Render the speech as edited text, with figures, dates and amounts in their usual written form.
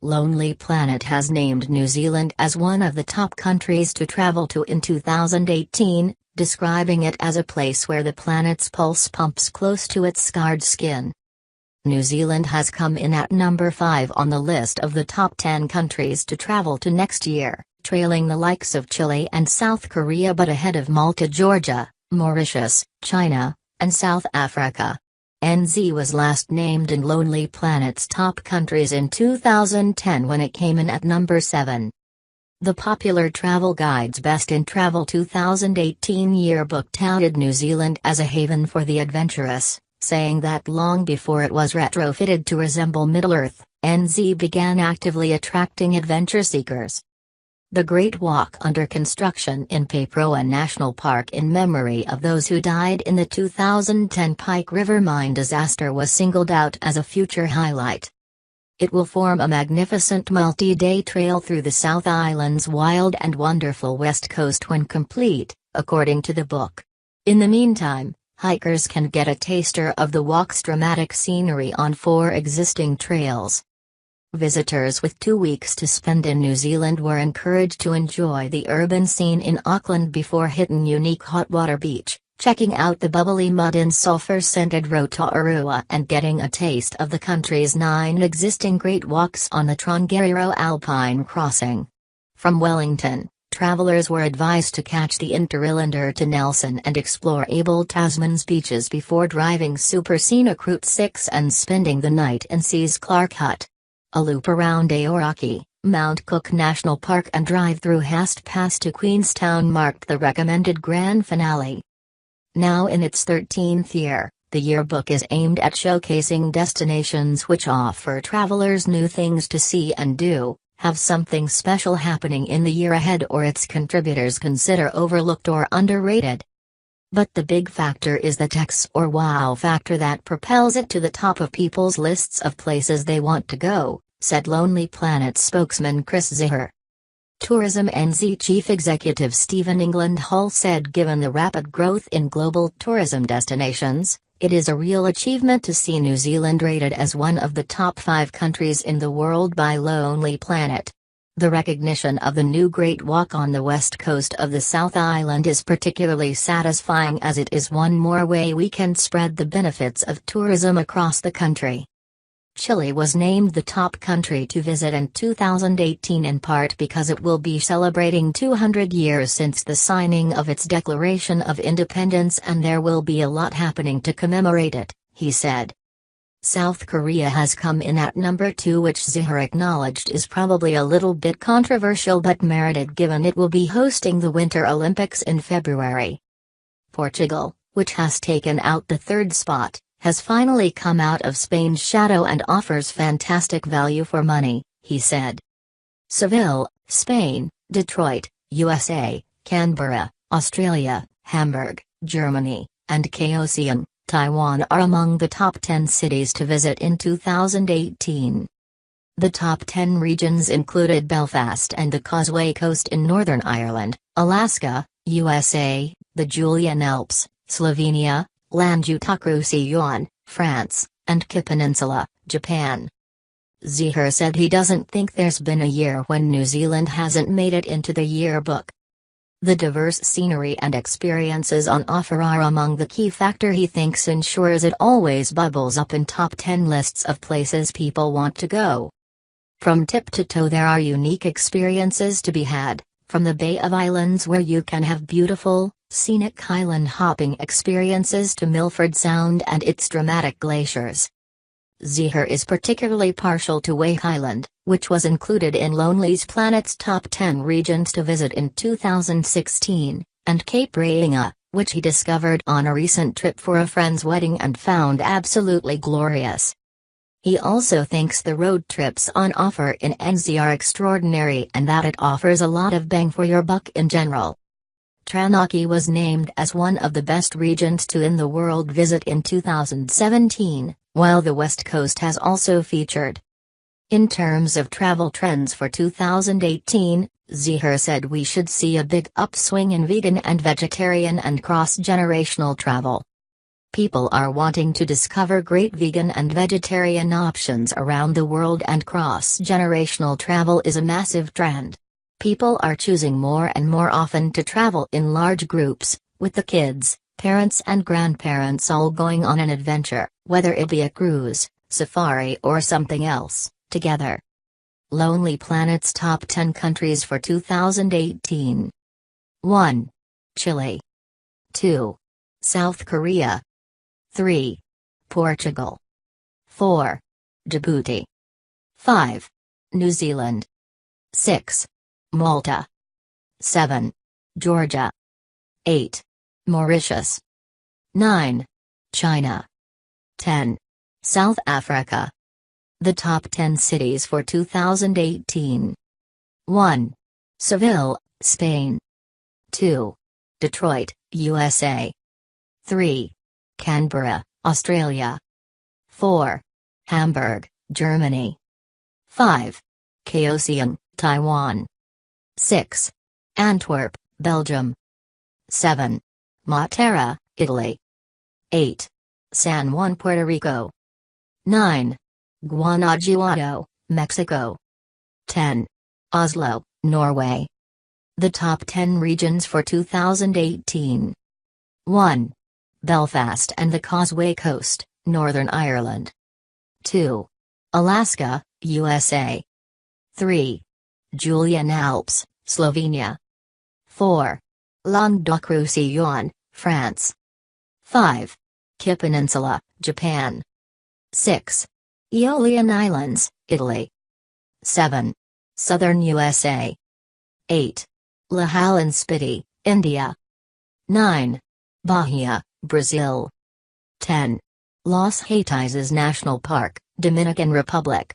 Lonely Planet has named New Zealand as one of the top countries to travel to in 2018, describing it as a place where the planet's pulse pumps close to its scarred skin. New Zealand has come in at number 5 on the list of the top 10 countries to travel to next year, trailing the likes of Chile and South Korea but ahead of Malta, Georgia, Mauritius, China, and South Africa. NZ was last named in Lonely Planet's top countries in 2010 when it came in at number 7. The popular travel guide's Best in Travel 2018 yearbook touted New Zealand as a haven for the adventurous, saying that long before it was retrofitted to resemble Middle-earth, NZ began actively attracting adventure seekers. The Great Walk under construction in Paparoa National Park in memory of those who died in the 2010 Pike River mine disaster was singled out as a future highlight. It will form a magnificent multi-day trail through the South Island's wild and wonderful west coast when complete, according to the book. In the meantime, hikers can get a taster of the walk's dramatic scenery on 4 existing trails. Visitors with 2 weeks to spend in New Zealand were encouraged to enjoy the urban scene in Auckland before hitting unique Hotwater Beach, checking out the bubbly mud in sulphur-scented Rotorua and getting a taste of the country's 9 existing Great Walks on the Tongariro Alpine Crossing. From Wellington, travelers were advised to catch the Interillander to Nelson and explore Abel Tasman's beaches before driving super scenic Route 6 and spending the night in Sea's Clark Hut. A loop around Aoraki, Mount Cook National Park and drive through Haast Pass to Queenstown marked the recommended grand finale. Now in its 13th year, the yearbook is aimed at showcasing destinations which offer travelers new things to see and do, have something special happening in the year ahead or its contributors consider overlooked or underrated. But the big factor is the X or wow factor that propels it to the top of people's lists of places they want to go, said Lonely Planet spokesman Chris Ziher. Tourism NZ Chief Executive Stephen England Hull said given the rapid growth in global tourism destinations, it is a real achievement to see New Zealand rated as one of the top 5 countries in the world by Lonely Planet. The recognition of the new Great Walk on the west coast of the South Island is particularly satisfying as it is one more way we can spread the benefits of tourism across the country. Chile was named the top country to visit in 2018 in part because it will be celebrating 200 years since the signing of its Declaration of Independence and there will be a lot happening to commemorate it, he said. South Korea has come in at number 2, which Ziher acknowledged is probably a little bit controversial but merited given it will be hosting the Winter Olympics in February. Portugal, which has taken out the 3rd spot, has finally come out of Spain's shadow and offers fantastic value for money, he said. Seville, Spain, Detroit, USA, Canberra, Australia, Hamburg, Germany, and Kaohsiung, Taiwan are among the top 10 cities to visit in 2018. The top 10 regions included Belfast and the Causeway Coast in Northern Ireland, Alaska, USA, the Julian Alps, Slovenia, Languedoc-Roussillon, France, and Kii Peninsula, Japan. Ziher said he doesn't think there's been a year when New Zealand hasn't made it into the yearbook. The diverse scenery and experiences on offer are among the key factor he thinks ensures it always bubbles up in top 10 lists of places people want to go. From tip to toe there are unique experiences to be had, from the Bay of Islands where you can have beautiful, scenic island hopping experiences to Milford Sound and its dramatic glaciers. Ziher is particularly partial to Wake Island, which was included in Lonely Planet's top 10 regions to visit in 2016, and Cape Reinga, which he discovered on a recent trip for a friend's wedding and found absolutely glorious. He also thinks the road trips on offer in NZ are extraordinary and that it offers a lot of bang for your buck in general. Taranaki was named as one of the best regions to in the world visit in 2017, while the West Coast has also featured. In terms of travel trends for 2018, Ziher said we should see a big upswing in vegan and vegetarian and cross-generational travel. People are wanting to discover great vegan and vegetarian options around the world, and cross-generational travel is a massive trend. People are choosing more and more often to travel in large groups, with the kids, parents and grandparents all going on an adventure, whether it be a cruise, safari or something else, together. Lonely Planet's Top 10 Countries for 2018. 1. Chile. 2. South Korea. 3. Portugal. 4. Djibouti. 5. New Zealand. 6. Malta. 7. Georgia. 8. Mauritius. 9. China. 10. South Africa. The top 10 cities for 2018. 1. Seville, Spain. 2. Detroit, USA. 3. Canberra, Australia. 4. Hamburg, Germany. 5. Kaohsiung, Taiwan. 6. Antwerp, Belgium. 7. Matera, Italy. 8. San Juan, Puerto Rico. 9. Guanajuato, Mexico. 10. Oslo, Norway. The top 10 regions for 2018. 1. Belfast and the Causeway Coast, Northern Ireland. 2. Alaska, USA. 3. Julian Alps, Slovenia. 4. Languedoc-Roussillon, France. 5. Kii Peninsula, Japan. 6. Aeolian Islands, Italy. 7. Southern USA. 8. Lahaul and Spiti, India. 9. Bahia, Brazil. 10. Los Haitises National Park, Dominican Republic.